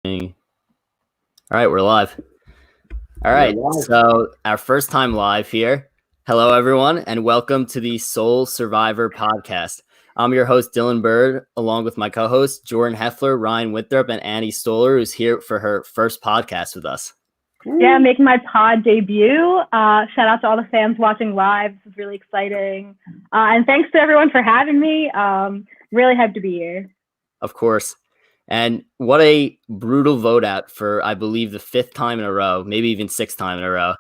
All right, we're live. All right, so our first time live here. Hello, everyone, and welcome to the Soul Survivor podcast. I'm your host, Dylan Burd, along with my co-hosts, Jordan Heffler, Ryan Winthrop, and Annie Stohler, who's here for her first podcast with us. Yeah, making my pod debut. Shout out to all the fans watching live. This is really exciting. And thanks to everyone for having me. Really hyped to be here. Of course. And what a brutal vote out for, I believe, the fifth time in a row, maybe even sixth time in a row.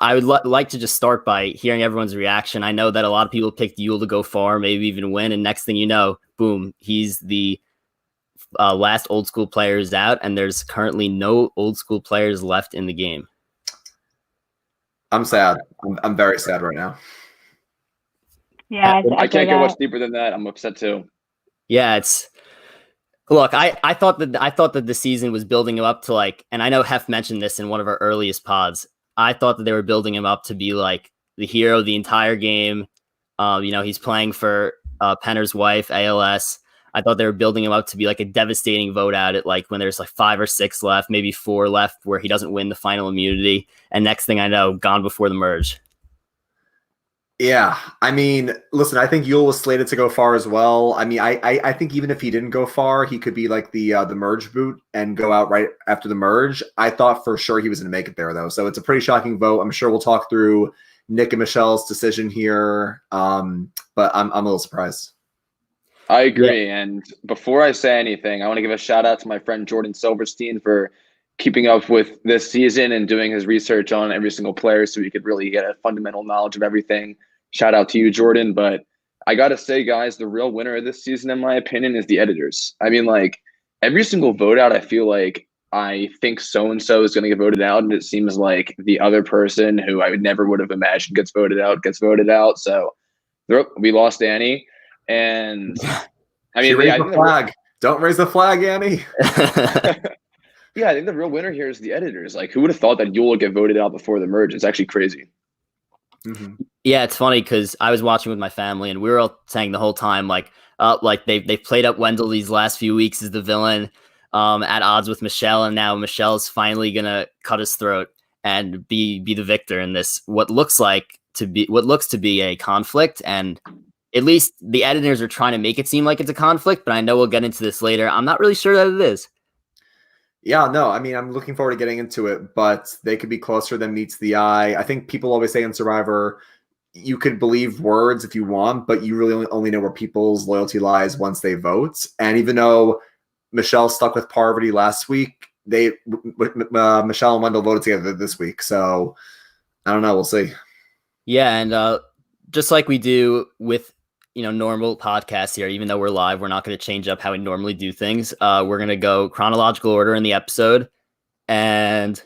I would like to just start by hearing everyone's reaction. I know that a lot of people picked Yule to go far, maybe even win. And next thing you know, boom, he's the last old school players out, and there's currently no old school players left in the game. I'm sad. I'm very sad right now. Yeah, I can't go much deeper than that. I'm upset too. Yeah, look, I thought that the season was building him up to and I know Hef mentioned this in one of our earliest pods. I thought that they were building him up to be like the hero of the entire game. He's playing for Penner's wife, ALS. I thought they were building him up to be like a devastating vote out at when there's 5 or 6 left, maybe 4 left, where he doesn't win the final immunity. And next thing I know, gone before the merge. Yeah, I mean, listen, I think Yule was slated to go far as well. I mean, I think even if he didn't go far, he could be like the merge boot and go out right after the merge. I thought for sure he was going to make it there, though. So it's a pretty shocking vote. I'm sure we'll talk through Nick and Michelle's decision here, but I'm a little surprised. I agree. Yeah. And before I say anything, I want to give a shout out to my friend Jordan Silverstein for keeping up with this season and doing his research on every single player so he could really get a fundamental knowledge of everything. Shout out to you, Jordan. But I got to say, guys, the real winner of this season, in my opinion, is the editors. I mean, every single vote out, I feel like I think so-and-so is going to get voted out. And it seems like the other person who I never would have imagined gets voted out. So we lost Annie. And I mean, raise the flag. Don't raise the flag, Annie. Yeah, I think the real winner here is the editors. Who would have thought that Yule would get voted out before the merge? It's actually crazy. Mm-hmm. Yeah, it's funny because I was watching with my family and we were all saying the whole time, they've played up Wendell these last few weeks as the villain, at odds with Michelle, and now Michelle's finally gonna cut his throat and be the victor in this what looks to be a conflict. And at least the editors are trying to make it seem like it's a conflict, but I know we'll get into this later. I'm not really sure that it is. Yeah, no, I mean, I'm looking forward to getting into it, but they could be closer than meets the eye. I think people always say in Survivor, you could believe words if you want, but you really only know where people's loyalty lies once they vote. And even though Michelle stuck with Parvati last week, Michelle and Wendell voted together this week. So I don't know. We'll see. Yeah, and just like we do with normal podcasts here, even though we're live, we're not going to change up how we normally do things. We're going to go chronological order in the episode, and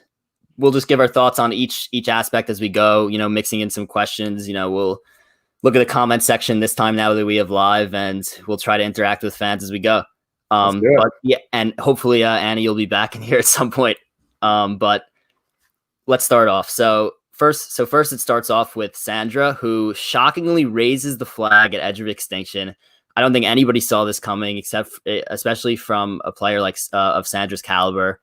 we'll just give our thoughts on each aspect as we go, mixing in some questions. We'll look at the comment section this time now that we have live, and we'll try to interact with fans as we go. But yeah, and hopefully Annie, you'll be back in here at some point. But let's start off. First it starts off with Sandra, who shockingly raises the flag at Edge of Extinction. I don't think anybody saw this coming, especially from a player of Sandra's caliber.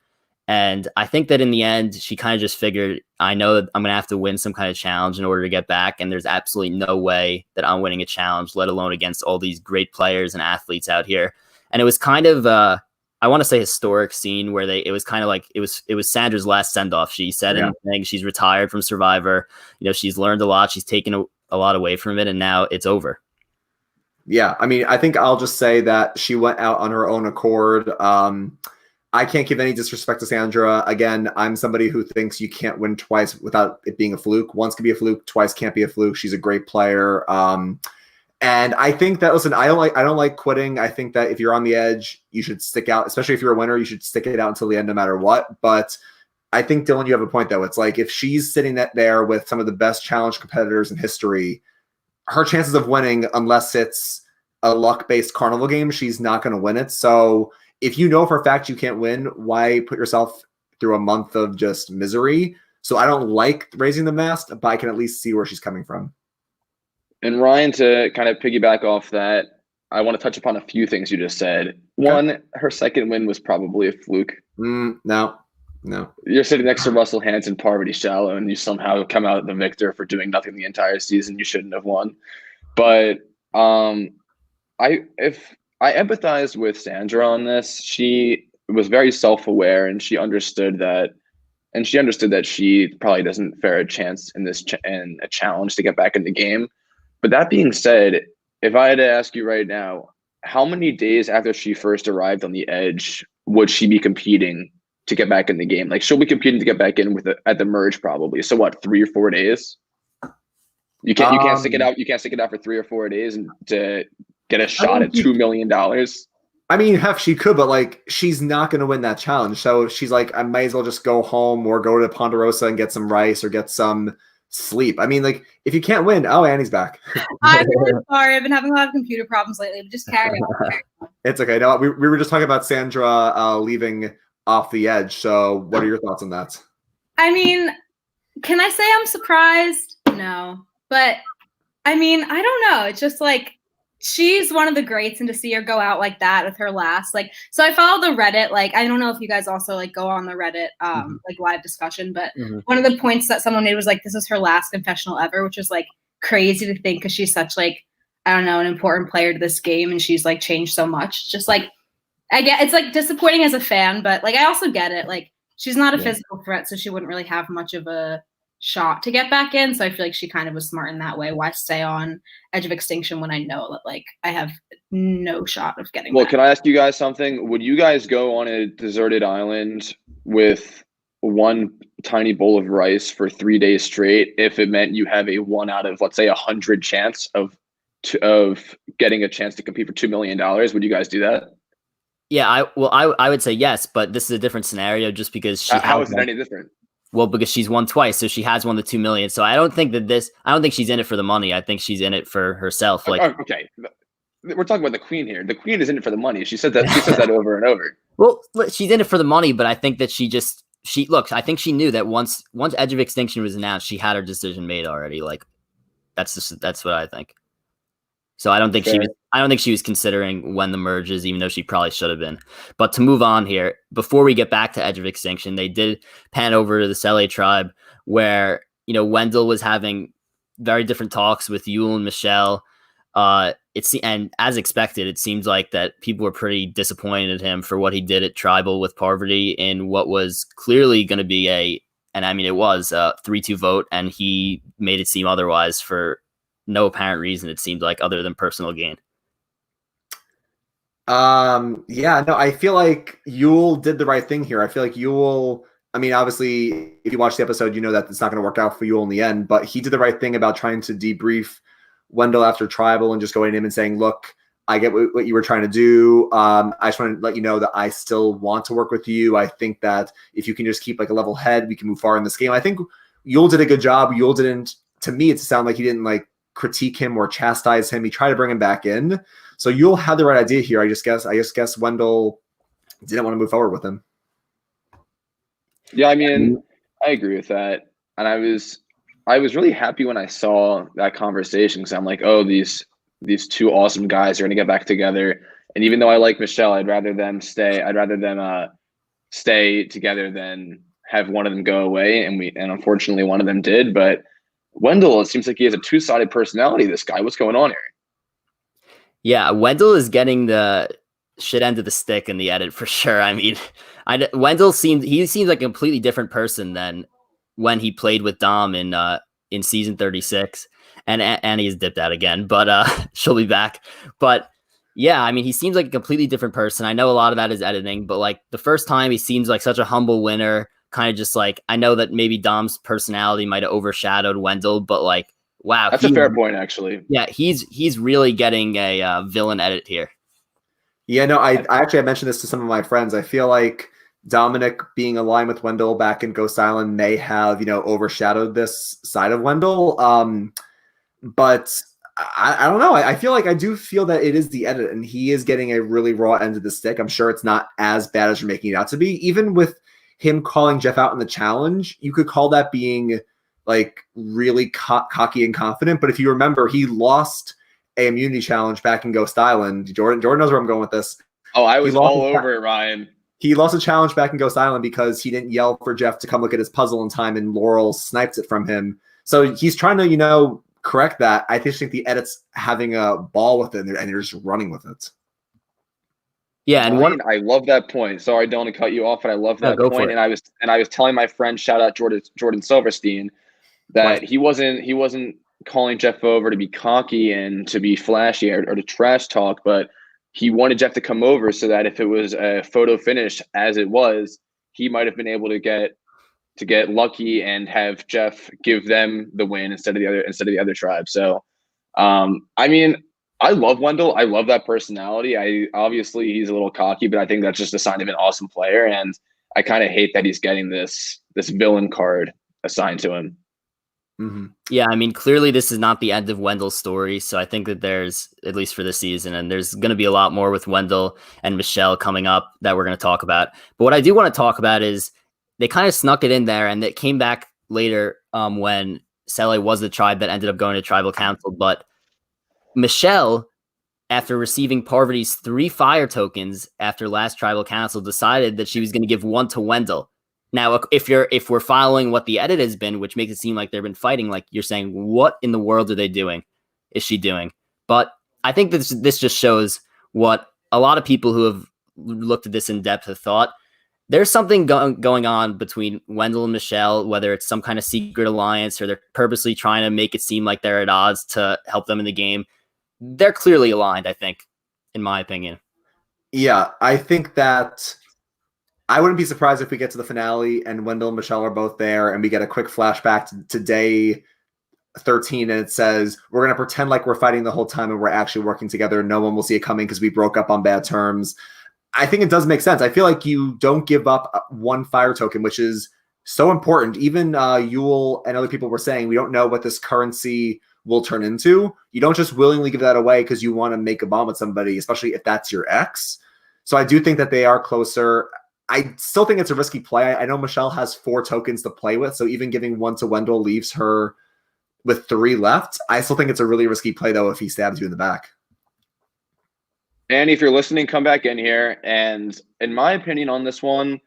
And I think that in the end, she kind of just figured, I know that I'm going to have to win some kind of challenge in order to get back. And there's absolutely no way that I'm winning a challenge, let alone against all these great players and athletes out here. And it was kind of I want to say historic scene where it was kind of like it was Sandra's last send off. She said anything. She's retired from Survivor. She's learned a lot. She's taken a lot away from it, and now it's over. Yeah, I mean, I think I'll just say that she went out on her own accord. I can't give any disrespect to Sandra. Again, I'm somebody who thinks you can't win twice without it being a fluke. Once can be a fluke, twice can't be a fluke. She's a great player. And I think that, listen, I don't like quitting. I think that if you're on the edge, you should stick out, especially if you're a winner, you should stick it out until the end, no matter what. But I think, Dylan, you have a point, though. It's if she's sitting there with some of the best challenge competitors in history, her chances of winning, unless it's a luck-based carnival game, she's not going to win it. So if you know for a fact you can't win, why put yourself through a month of just misery? So I don't like raising the mast, but I can at least see where she's coming from. And Ryan, to kind of piggyback off that, I want to touch upon a few things you just said. One, her second win was probably a fluke. No. You're sitting next to Russell Hanson, Parvati Shallow, and you somehow come out the victor for doing nothing the entire season. You shouldn't have won. But I empathize with Sandra on this. She was very self-aware, and she understood that. And she understood that she probably doesn't fare a chance in this in a challenge to get back in the game. But that being said, if I had to ask you right now, how many days after she first arrived on the Edge would she be competing to get back in the game? Like, she'll be competing to get back in at the merge probably. So what, 3 or 4 days? You can't stick it out. You can't stick it out for 3 or 4 days and to get a shot at $2 million. I mean, she could, but like, she's not going to win that challenge. So she's like, I might as well just go home or go to Ponderosa and get some rice or get some sleep. I mean, like, if you can't win, Annie's back. I'm really sorry. I've been having a lot of computer problems lately. But just carry on. It's okay. No, we were just talking about Sandra leaving off the Edge. So what are your thoughts on that? I mean, can I say I'm surprised? No. But, I mean, I don't know. It's just like, she's one of the greats, and to see her go out like that with her last, like, so I follow the Reddit, like, I don't know if you guys also like go on the Reddit, like live discussion, but one of the points that someone made was like, this is her last confessional ever, which is like crazy to think, because she's such like, I don't know, an important player to this game, and she's like changed so much. Just like, I get, it's like disappointing as a fan, but like, I also get it. Like, she's not a physical threat, so she wouldn't really have much of a shot to get back in. So I feel like she kind of was smart in that way. Why stay on Edge of Extinction when I know that like I have no shot of getting back? Can I ask you guys something? Would you guys go on a deserted island with one tiny bowl of rice for 3 days straight if it meant you have a 1 out of, let's say, 100 chance of getting a chance to compete for $2 million? Would you guys do that? Yeah, I would say yes, but this is a different scenario just because she how is it any different? Well, because she's won twice, so she has won the $2 million. So I don't think she's in it for the money. I think she's in it for herself. Like, okay, we're talking about the Queen here. The Queen is in it for the money. She said that. She says that over and over. Well, she's in it for the money, but I think that I think she knew that once Edge of Extinction was announced, she had her decision made already. Like, that's what I think. So I don't think she was considering when the merge is, even though she probably should have been. But to move on here, before we get back to Edge of Extinction, they did pan over to the Sele tribe where, Wendell was having very different talks with Yul and Michelle. And as expected, it seems like that people were pretty disappointed at him for what he did at Tribal with Parvati in what was clearly going to be it was a 3-2 vote, and he made it seem otherwise for no apparent reason, it seemed like, other than personal gain. I feel like Yul did the right thing here. I feel like Yul, obviously, if you watch the episode, you know that it's not going to work out for Yul in the end, but he did the right thing about trying to debrief Wendell after Tribal and just going to him and saying, look, I get what you were trying to do. I just want to let you know that I still want to work with you. I think that if you can just keep like a level head, we can move far in this game. I think Yul did a good job. Yul didn't, to me, it sounded like he didn't like critique him or chastise him. He tried to bring him back in. So Yul had the right idea here. I just guess Wendell didn't want to move forward with him. Yeah, I agree with that. And I was really happy when I saw that conversation, because I'm like, oh, these two awesome guys are going to get back together. And even though I like Michelle, I'd rather them stay together than have one of them go away. And unfortunately one of them did. But Wendell, it seems like he has a two-sided personality, this guy. What's going on here? Yeah, Wendell is getting the shit end of the stick in the edit for sure. Wendell seems like a completely different person than when he played with Dom in season 36. And Annie has dipped out again, but she'll be back. But yeah, he seems like a completely different person. I know a lot of that is editing, but like the first time he seems like such a humble winner. Kind of just like, I know that maybe Dom's personality might have overshadowed Wendell, but like, wow. That's a fair point, actually. Yeah, he's really getting a villain edit here. Yeah, no, I mentioned this to some of my friends. I feel like Dominic being aligned with Wendell back in Ghost Island may have, overshadowed this side of Wendell. But I don't know. I feel like I do feel that it is the edit, and he is getting a really raw end of the stick. I'm sure it's not as bad as you're making it out to be. Even with him calling Jeff out in the challenge, you could call that being like really cocky and confident. But if you remember, he lost a immunity challenge back in Ghost Island. Jordan knows where I'm going with this. Oh, I was all over it, Ryan. He lost a challenge back in Ghost Island because he didn't yell for Jeff to come look at his puzzle in time, and Laurel sniped it from him. So he's trying to, correct that. I just think the edit's having a ball with it, and they're just running with it. Yeah, and Ryan, I love that point. Sorry, I don't want to cut you off, but I love that point. And I was telling my friend, shout out Jordan Silverstein, that he wasn't calling Jeff over to be cocky and to be flashy or to trash talk, but he wanted Jeff to come over so that if it was a photo finish as it was, he might have been able to get lucky and have Jeff give them the win instead of the other tribe. So, I mean, I love Wendell. I love that personality. Obviously he's a little cocky, but I think that's just a sign of an awesome player. And I kind of hate that he's getting this villain card assigned to him. Mm-hmm. Yeah, I mean, clearly this is not the end of Wendell's story. So I think that there's, at least for this season, and there's going to be a lot more with Wendell and Michelle coming up that we're going to talk about. But what I do want to talk about is they kind of snuck it in there, and it came back later when Sele was the tribe that ended up going to tribal council. But Michelle, after receiving Parvati's 3 fire tokens after last tribal council, decided that she was going to give 1 to Wendell. Now, if we're following what the edit has been, which makes it seem like they've been fighting, like you're saying, what in the world are they doing? Is she doing? But I think this just shows what a lot of people who have looked at this in depth have thought. There's something going on between Wendell and Michelle, whether it's some kind of secret alliance or they're purposely trying to make it seem like they're at odds to help them in the game. They're clearly aligned, I think, in my opinion. Yeah, I think that I wouldn't be surprised if we get to the finale and Wendell and Michelle are both there and we get a quick flashback to day 13 and it says, we're going to pretend like we're fighting the whole time and we're actually working together. No one will see it coming because we broke up on bad terms. I think it does make sense. I feel like you don't give up 1 fire token, which is so important. Even Yule and other people were saying, we don't know what this currency will turn into. You don't just willingly give that away because you want to make a bomb with somebody, especially if that's your ex. So I do think that they are closer. I still think it's a risky play. I know Michelle has 4 tokens to play with, so even giving 1 to Wendell leaves her with 3 left. I still think it's a really risky play, though, if he stabs you in the back. Annie, if you're listening, come back in here. And in my opinion on this one,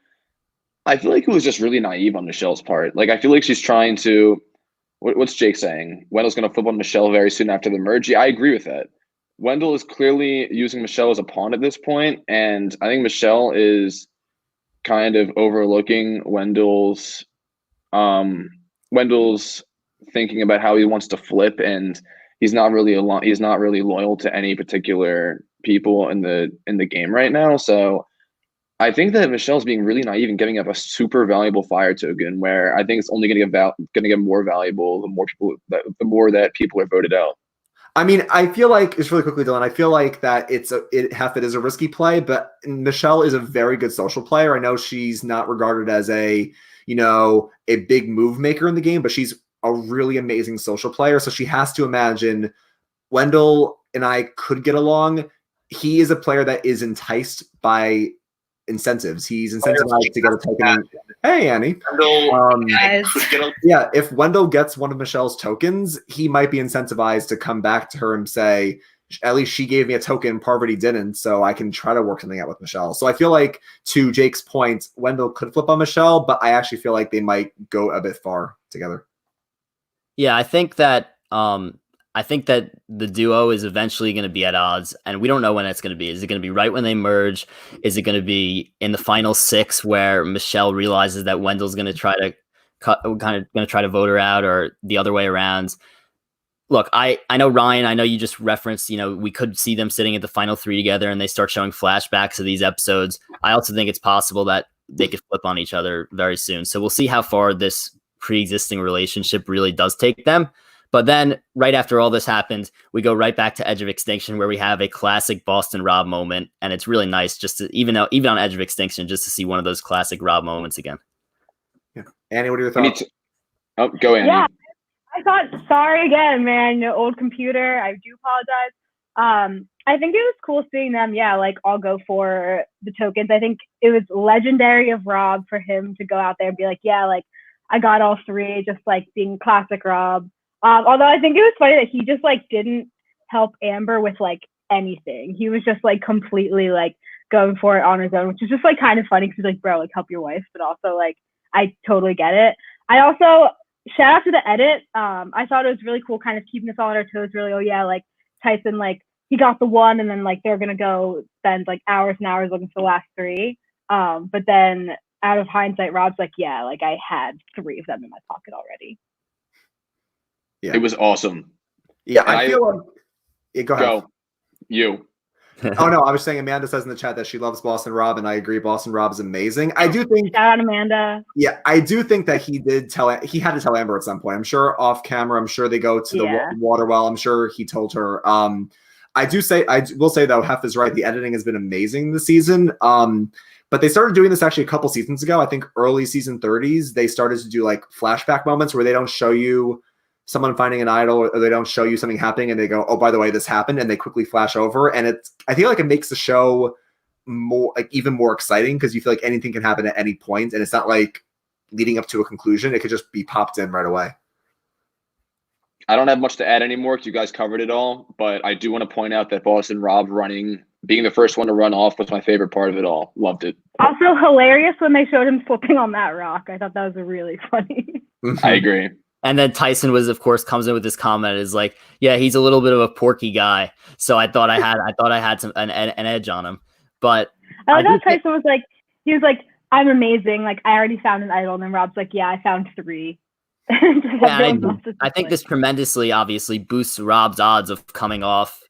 I feel like it was just really naive on Michelle's part. Like, I feel like she's trying to – what's Jake saying? Wendell's going to flip on Michelle very soon after the merge. Yeah, I agree with that. Wendell is clearly using Michelle as a pawn at this point, and I think Michelle is – kind of overlooking Wendell's thinking about how he wants to flip, and he's not really loyal to any particular people in the game right now. So I think that Michelle's being really naive and giving up a super valuable fire token, where I think it's only going to get more valuable the more that people are voted out. I mean, I feel like, just really quickly, Dylan, I feel like that it is a risky play, but Michelle is a very good social player. I know she's not regarded as a big move maker in the game, but she's a really amazing social player. So she has to imagine Wendell and I could get along. He is a player that is enticed by incentives. He's incentivized to get a token. Hey, Annie. Yeah, if Wendell gets 1 of Michelle's tokens, he might be incentivized to come back to her and say, at least she gave me a token, Parvati didn't, so I can try to work something out with Michelle. So I feel like, to Jake's point, Wendell could flip on Michelle, but I actually feel like they might go a bit far together. Yeah, I think that the duo is eventually going to be at odds, and we don't know when it's going to be. Is it going to be right when they merge? Is it going to be in the final 6 where Michelle realizes that Wendell's going to try to vote her out, or the other way around? Look, I know, Ryan, I know you just referenced, we could see them sitting at the final 3 together and they start showing flashbacks of these episodes. I also think it's possible that they could flip on each other very soon. So we'll see how far this pre-existing relationship really does take them. But then right after all this happened, we go right back to Edge of Extinction, where we have a classic Boston Rob moment. And it's really nice just to, even on Edge of Extinction, just to see one of those classic Rob moments again. Yeah. Annie, what are your thoughts? Oh, go Annie. Yeah, I thought, sorry again, man, old computer. I do apologize. I think it was cool seeing them, all go for the tokens. I think it was legendary of Rob for him to go out there and be like, I got all 3, just being classic Rob. Although I think it was funny that he just didn't help Amber with like anything. He was just like completely like going for it on his own, which is just like kind of funny because he's like, bro, like help your wife, but also like I totally get it. I also shout out to the edit. I thought it was really cool, kind of keeping us all on our toes. Really, oh yeah, like Tyson, like he got the one, and then like they're gonna go spend like hours and hours looking for the last three. But then out of hindsight, Rob's like, yeah, like I had 3 of them in my pocket already. Yeah, it was awesome. Yeah, I feel like. Yeah, go ahead. Go. You. Oh no, I was saying Amanda says in the chat that she loves Boston Rob, and I agree. Boston Rob is amazing. I do think. Shout out Amanda. Yeah, I do think that he had to tell Amber at some point. I'm sure off camera. I'm sure they go to the water well. I'm sure he told her. I will say though, Heff is right. The editing has been amazing this season. But they started doing this actually a couple seasons ago. I think early season 30s, they started to do like flashback moments where they don't show you someone finding an idol, or they don't show you something happening and they go, oh, by the way, this happened, and they quickly flash over. And I feel like it makes the show more like even more exciting because you feel like anything can happen at any point, and it's not like leading up to a conclusion. It could just be popped in right away. I don't have much to add anymore because you guys covered it all, but I do want to point out that Boston Rob being the first one to run off was my favorite part of it all. Loved it. Also hilarious when they showed him flipping on that rock. I thought that was really funny. I agree. And then Tyson comes in with this comment is like, yeah, he's a little bit of a porky guy. So I thought I had an edge on him. But I thought Tyson was like, I'm amazing. Like I already found an idol. And then Rob's like, yeah, I found 3. I think this tremendously obviously boosts Rob's odds of coming off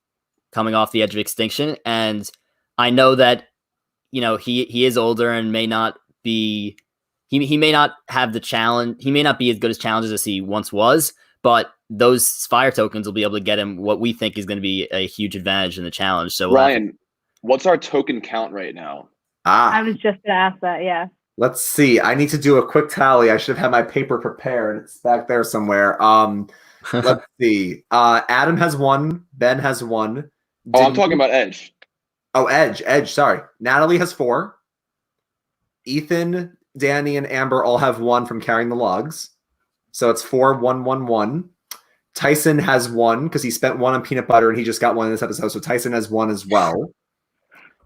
the Edge of Extinction. And I know that, he is older and may not be, he may not have the challenge. He may not be as good as challenges as he once was, but those fire tokens will be able to get him what we think is going to be a huge advantage in the challenge. So Ryan, what's our token count right now? I was just going to ask that. Yeah. Let's see. I need to do a quick tally. I should have had my paper prepared. It's back there somewhere. Let's see. Adam has 1. Ben has 1. I'm talking about Edge. Oh, Edge. Sorry. Natalie has 4. Ethan, Danny, and Amber all have 1 from carrying the logs. So it's 4, 1, 1, 1. Tyson has 1 because he spent 1 on peanut butter and he just got 1 in this episode. So Tyson has 1 as well.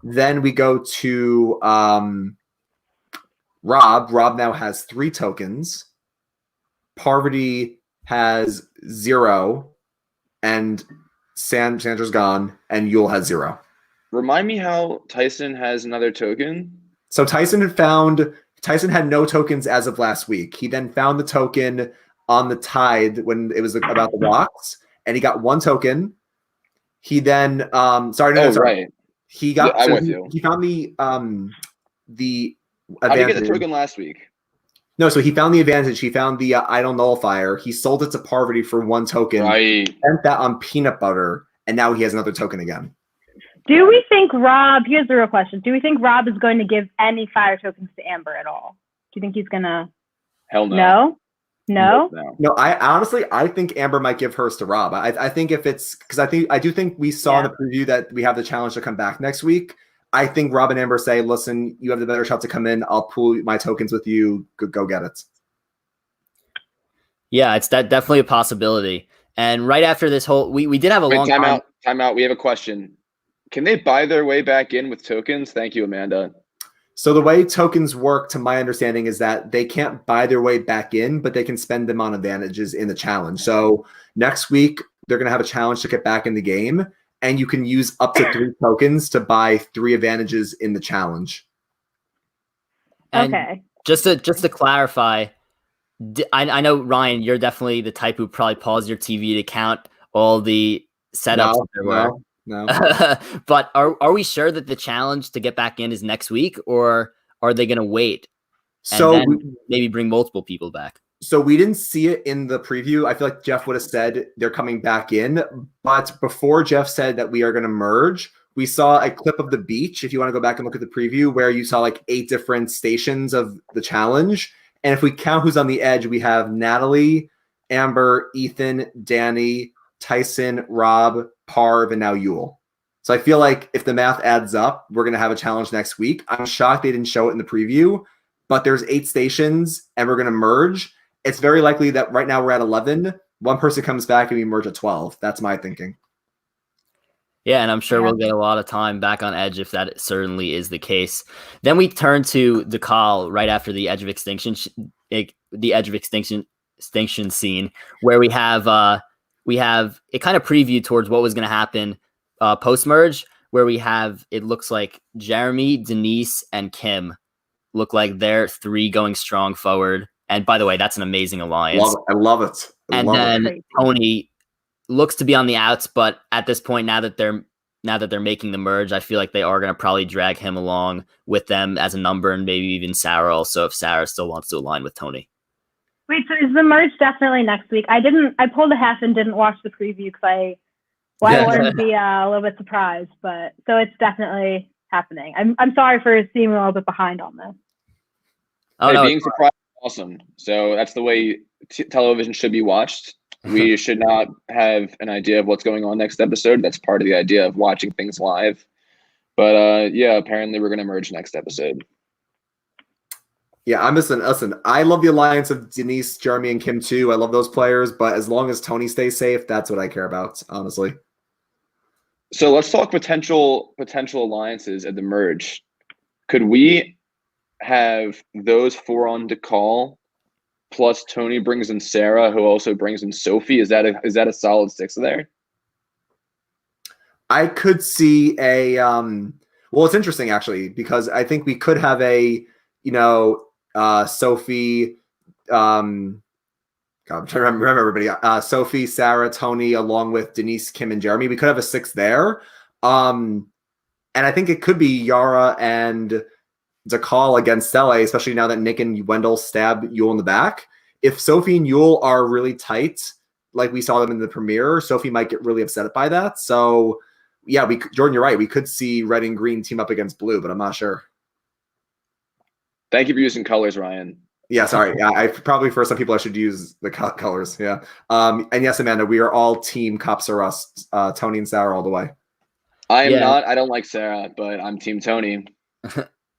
Then we go to Rob. Rob now has 3 tokens. Parvati has 0. And Sandra's gone. And Yule has 0. Remind me how Tyson has another token. So Tyson had no tokens as of last week. He then found the token on the tide when it was about the rocks, and he got 1 token. He then right. He got I'm with you. He found the advantage. How did he get the token last week? No, so he found the advantage. He found the idol nullifier. He sold it to Parvati for 1 token. Right. Spent that on peanut butter, and now he has another token again. Do we think Rob, here's the real question. Do we think Rob is going to give any fire tokens to Amber at all? Do you think he's going to? Hell no. No? No, I think Amber might give hers to Rob. I think if it's, because I do think we saw in the preview that we have the challenge to come back next week. I think Rob and Amber say, listen, you have the better shot to come in. I'll pool my tokens with you. Go get it. Yeah, it's definitely a possibility. And right after this whole, we did have a long time. Time out. We have a question. Can they buy their way back in with tokens? Thank you, Amanda. So the way tokens work, to my understanding, is that they can't buy their way back in, but they can spend them on advantages in the challenge. So next week, they're going to have a challenge to get back in the game, and you can use up to 3 tokens to buy 3 advantages in the challenge. And just to clarify, I know, Ryan, you're definitely the type who probably paused your TV to count all the setups there were. No. But are we sure that the challenge to get back in is next week, or are they going to wait and then maybe bring multiple people back? So we didn't see it in the preview. I feel like Jeff would have said they're coming back in. But before Jeff said that we are going to merge, we saw a clip of the beach, if you want to go back and look at the preview, where you saw like 8 different stations of the challenge. And if we count who's on the edge, we have Natalie, Amber, Ethan, Danny, Tyson, Rob, Parv, and now Yule. So I feel like if the math adds up, we're going to have a challenge next week. I'm shocked they didn't show it in the preview, but there's 8 stations and we're going to merge. It's very likely that right now we're at 11. One person comes back and we merge at 12. That's my thinking. Yeah, and I'm sure Yeah. we'll get a lot of time back on Edge if that certainly is the case. Then we turn to DeCall right after the Edge of Extinction, the Edge of Extinction scene, where we have it kind of previewed towards what was going to happen post merge, where we have it looks like Jeremy, Denise, and Kim look like they're 3 going strong forward. And by the way, that's an amazing alliance. I love it. And then Tony looks to be on the outs, but at this point, now that they're making the merge, I feel like they are going to probably drag him along with them as a number, and maybe even Sarah also, if Sarah still wants to align with Tony. Wait, so is the merge definitely next week? I pulled a Hef and didn't watch the preview because I wanted to be a little bit surprised, but so it's definitely happening. I'm sorry for seeming a little bit behind on this. Oh, no, being surprised is awesome. So that's the way television should be watched. We should not have an idea of what's going on next episode. That's part of the idea of watching things live. But yeah, apparently we're going to merge next episode. Yeah, listen, I love the alliance of Denise, Jeremy, and Kim too. I love those players, but as long as Tony stays safe, that's what I care about, honestly. So let's talk potential alliances at the merge. Could we have those 4 on DeCall? Plus Tony brings in Sarah, who also brings in Sophie. Is that a solid 6 there? I could see a well, it's interesting actually, because I think we could have a, Sophie, God, I'm trying to remember everybody. Sophie, Sarah, Tony, along with Denise, Kim, and Jeremy. We could have a 6 there. And I think it could be Yara and DeCall against Sele, especially now that Nick and Wendell stab Yule in the back. If Sophie and Yule are really tight, like we saw them in the premiere, Sophie might get really upset by that. So, yeah, Jordan, you're right. We could see red and green team up against blue, but I'm not sure. Thank you for using colors, Ryan. Yeah, sorry. Yeah, I probably for some people I should use the colors. Yeah. And yes, Amanda, we are all team Cops or Us. Tony and Sarah all the way. I am not. I don't like Sarah, but I'm team Tony.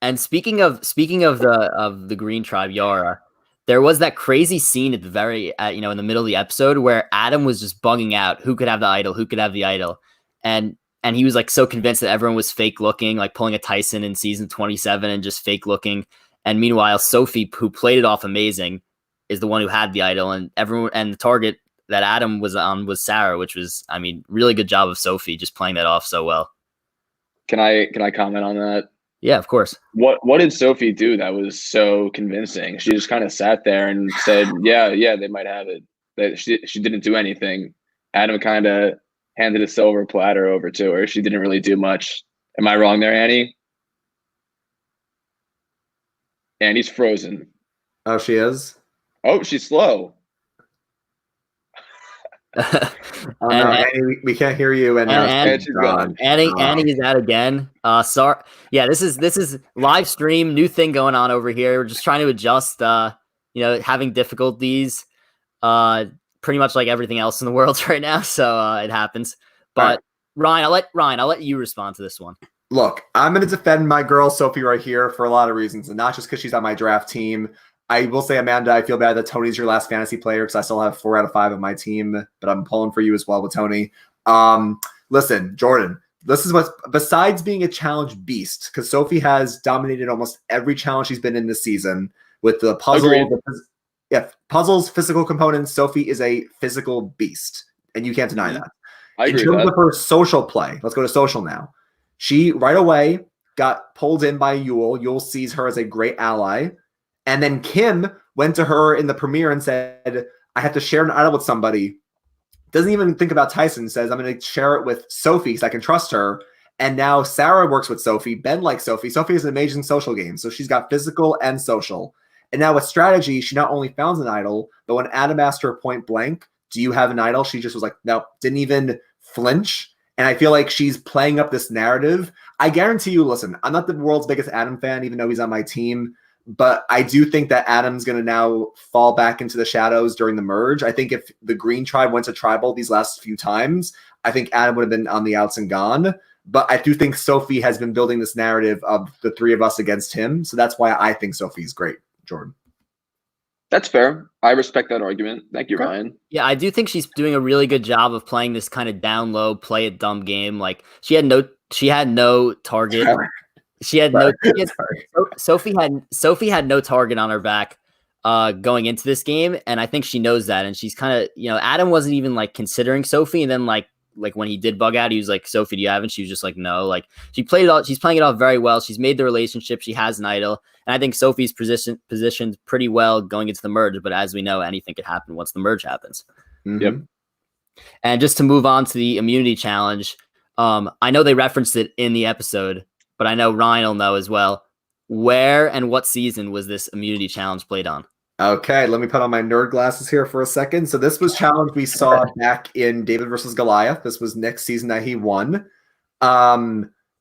And speaking of the Green Tribe, Yara, there was that crazy scene at the very in the middle of the episode where Adam was just bugging out who could have the idol, and he was like so convinced that everyone was fake looking, like pulling a Tyson in season 27 and just fake looking. And meanwhile, Sophie, who played it off amazing, is the one who had the idol, and the target that Adam was on was Sarah, which was, really good job of Sophie just playing that off so well. Can I comment on that? Yeah, of course. What did Sophie do that was so convincing? She just kind of sat there and said, yeah, they might have it. That she didn't do anything. Adam kind of handed a silver platter over to her. She didn't really do much. Am I wrong there, Annie? Annie's frozen. Oh, she is? Oh, she's slow. No, Annie, we can't hear you. Annie is out again. Sorry. Yeah, this is live stream, new thing going on over here. We're just trying to adjust. Having difficulties. Pretty much like everything else in the world right now. So it happens. But right. Ryan, I'll let you respond to this one. Look, I'm going to defend my girl Sophie right here for a lot of reasons, and not just because she's on my draft team. I will say, Amanda, I feel bad that Tony's your last fantasy player because I still have 4 out of 5 of my team, but I'm pulling for you as well with Tony. Listen, Jordan, this is what's besides being a challenge beast, because Sophie has dominated almost every challenge she's been in this season with the puzzle. Puzzles, physical components. Sophie is a physical beast, and you can't deny that. In terms of her social play, let's go to social now. She right away got pulled in by Yule. Yule sees her as a great ally. And then Kim went to her in the premiere and said, I have to share an idol with somebody. Doesn't even think about Tyson. Says, I'm going to share it with Sophie because I can trust her. And now Sarah works with Sophie. Ben likes Sophie. Sophie is an amazing social game. So she's got physical and social. And now with strategy, she not only found an idol, but when Adam asked her point blank, do you have an idol? She just was like, no, didn't even flinch. And I feel like she's playing up this narrative. I guarantee you, listen, I'm not the world's biggest Adam fan, even though he's on my team. But I do think that Adam's going to now fall back into the shadows during the merge. I think if the Green Tribe went to Tribal these last few times, I think Adam would have been on the outs and gone. But I do think Sophie has been building this narrative of the 3 of us against him. So that's why I think Sophie's great, Jordan. That's fair. I respect that argument. Thank you, Okay. Ryan. Yeah, I do think she's doing a really good job of playing this kind of down low, play it dumb game. Like she had no target. She had no Sophie had no target on her back going into this game, and I think she knows that. And she's kind of, Adam wasn't even like considering Sophie, and then like when he did bug out, he was like, Sophie, do you have it? She was just like, no. Like she's playing it off very well. She's made the relationship. She has an idol. And I think Sophie's positioned pretty well going into the merge. But as we know, anything could happen once the merge happens. Mm-hmm. Yep. And just to move on to the immunity challenge, I know they referenced it in the episode, but I know Ryan will know as well. Where and what season was this immunity challenge played on? Okay, let me put on my nerd glasses here for a second. So this was challenge we saw back in David versus Goliath. This was Nick's season that he won.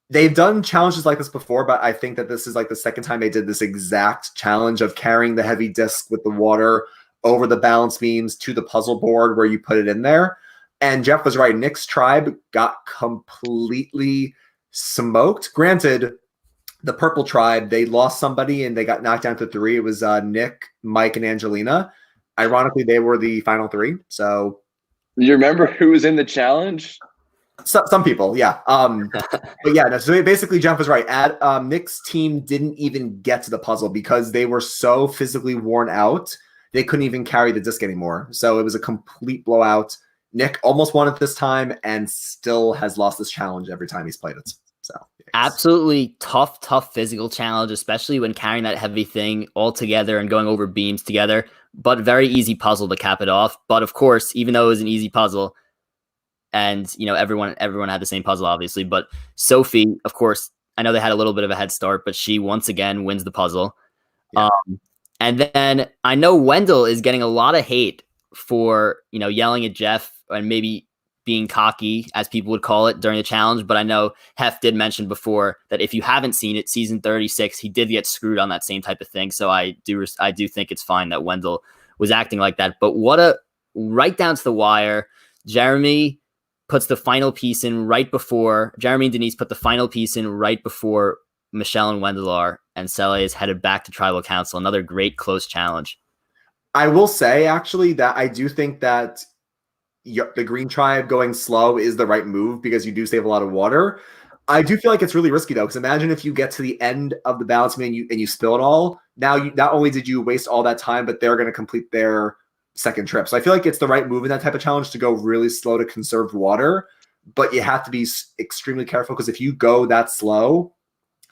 They've done challenges like this before, but I think that this is like the second time they did this exact challenge of carrying the heavy disc with the water over the balance beams to the puzzle board where you put it in there. And Jeff was right. Nick's tribe got completely smoked. Granted, the purple tribe, they lost somebody and they got knocked down to 3. It was Nick, Mike, and Angelina. Ironically, they were the final 3. So you remember who was in the challenge? Some people, yeah. But yeah, no, so basically Jeff was right. Nick's team didn't even get to the puzzle because they were so physically worn out, they couldn't even carry the disc anymore. So it was a complete blowout. Nick almost won it this time and still has lost this challenge every time he's played it. So absolutely tough physical challenge, especially when carrying that heavy thing all together and going over beams together, but very easy puzzle to cap it off. But of course, even though it was an easy puzzle, and everyone had the same puzzle, obviously. But Sophie, of course, I know they had a little bit of a head start, but she once again wins the puzzle. Yeah. And then I know Wendell is getting a lot of hate for yelling at Jeff and maybe being cocky, as people would call it, during the challenge. But I know Hef did mention before that if you haven't seen it, season 36, he did get screwed on that same type of thing. So I do think it's fine that Wendell was acting like that. But right down to the wire, Jeremy puts the final piece in right before Jeremy and Denise put the final piece in right before Michelle and Wendell are, and Sele is headed back to Tribal Council. Another great close challenge. I will say actually that I do think that the green tribe going slow is the right move because you do save a lot of water. I do feel like it's really risky though, because imagine if you get to the end of the balance beam and you spill it all. Now not only did you waste all that time, but they're going to complete their second trip. So I feel like it's the right move in that type of challenge to go really slow to conserve water, but you have to be extremely careful because if you go that slow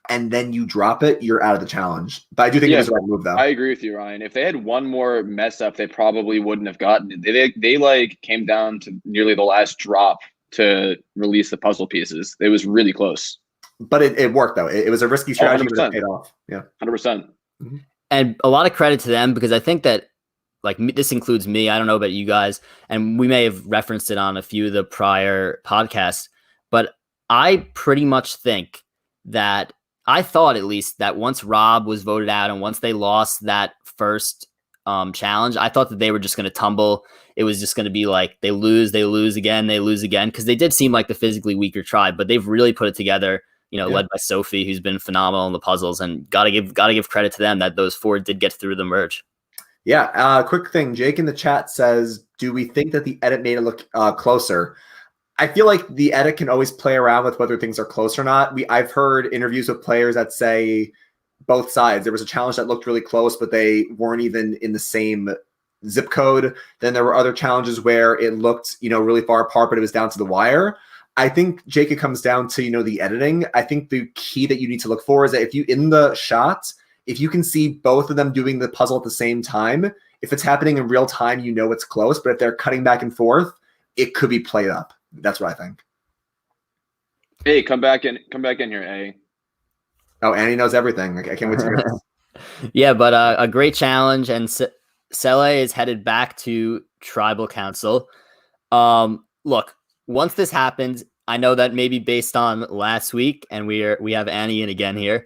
and then you drop it, you're out of the challenge. But I do think it was the right move though. I agree with you, Ryan. If they had one more mess up, they probably wouldn't have gotten it. They like came down to nearly the last drop to release the puzzle pieces. It was really close. But it worked though. It was a risky strategy, but it paid off. Yeah. 100%. Mm-hmm. And a lot of credit to them because I think that this includes me. I don't know about you guys, and we may have referenced it on a few of the prior podcasts, but I pretty much think that I thought at least that once Rob was voted out and once they lost that first challenge, I thought that they were just going to tumble. It was just going to be like they lose again, because they did seem like the physically weaker tribe, but they've really put it together. Led by Sophie, who's been phenomenal in the puzzles, and gotta give credit to them that those 4 did get through the merge. Yeah. Quick thing. Jake in the chat says, do we think that the edit made it look closer? I feel like the edit can always play around with whether things are close or not. I've heard interviews with players that say both sides. There was a challenge that looked really close, but they weren't even in the same zip code. Then there were other challenges where it looked, really far apart, but it was down to the wire. I think, Jake, it comes down to, the editing. I think the key that you need to look for is that if you can see both of them doing the puzzle at the same time, if it's happening in real time, it's close. But if they're cutting back and forth, it could be played up. That's what I think. Hey, come back in here, A. Oh, Annie knows everything. I can't wait to hear this. Yeah, but a great challenge, and Sele is headed back to Tribal Council. Look, once this happens, I know that maybe based on last week, and we have Annie in again here.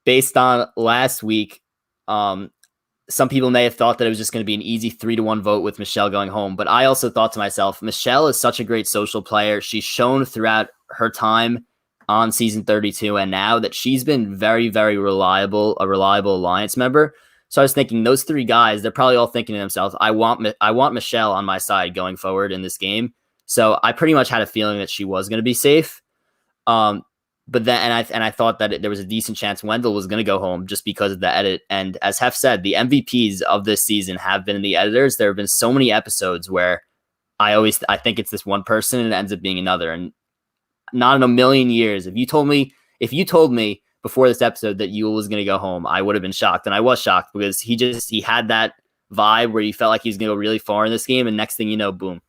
Based on last week, some people may have thought that it was just going to be an easy 3-1 vote with Michelle going home. But I also thought to myself, Michelle is such a great social player. She's shown throughout her time on season 32 and now that she's been very, very reliable, a reliable alliance member. So I was thinking those 3 guys, they're probably all thinking to themselves, I want Michelle on my side going forward in this game. So I pretty much had a feeling that she was going to be safe. But then, and I thought that there was a decent chance Wendell was going to go home just because of the edit. And as Heff said, the MVPs of this season have been the editors. There have been so many episodes where I think it's this one person and it ends up being another. And not in a million years, if you told me before this episode that Yul was going to go home, I would have been shocked. And I was shocked because he had that vibe where you felt like he was going to go really far in this game. And next thing you know, boom.